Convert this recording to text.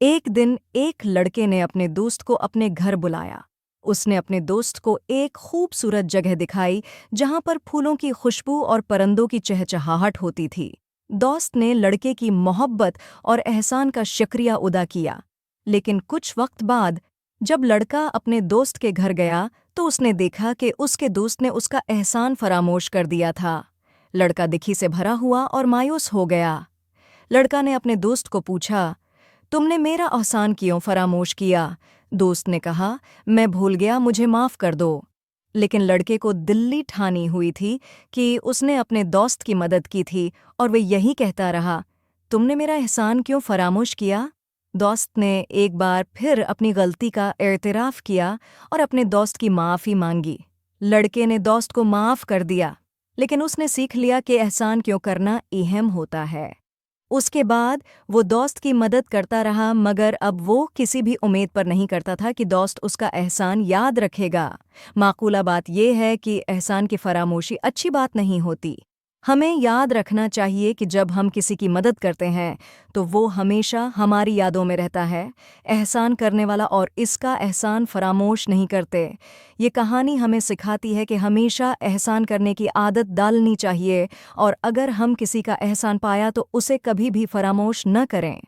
एक दिन एक लड़के ने अपने दोस्त को अपने घर बुलाया। उसने अपने दोस्त को एक खूबसूरत जगह दिखाई जहां पर फूलों की खुशबू और परिंदों की चहचहाहट होती थी। दोस्त ने लड़के की मोहब्बत और एहसान का शुक्रिया अदा किया। लेकिन कुछ वक्त बाद जब लड़का अपने दोस्त के घर गया तो उसने देखा कि उसके दोस्त ने उसका एहसान फरामोश कर दिया था। लड़का दुखी से भरा हुआ और मायूस हो गया। लड़का ने अपने दोस्त को पूछा, तुमने मेरा एहसान क्यों फरामोश किया? दोस्त ने कहा, मैं भूल गया, मुझे माफ कर दो। लेकिन लड़के को दिल्ली ठानी हुई थी कि उसने अपने दोस्त की मदद की थी और वह यही कहता रहा, तुमने मेरा एहसान क्यों फरामोश किया? दोस्त ने एक बार फिर अपनी गलती का एतराफ़ किया और अपने दोस्त की माफ़ी मांगी। लड़के ने दोस्त को माफ़ कर दिया, लेकिन उसने सीख लिया कि एहसान क्यों करना अहम होता है। उसके बाद वो दोस्त की मदद करता रहा, मगर अब वो किसी भी उम्मीद पर नहीं करता था कि दोस्त उसका एहसान याद रखेगा। माकूला बात यह है कि एहसान की फरामोशी अच्छी बात नहीं होती। हमें याद रखना चाहिए कि जब हम किसी की मदद करते हैं तो वो हमेशा हमारी यादों में रहता है। एहसान करने वाला और इसका एहसान फरामोश नहीं करते। ये कहानी हमें सिखाती है कि हमेशा एहसान करने की आदत डालनी चाहिए, और अगर हम किसी का एहसान पाया तो उसे कभी भी फरामोश न करें।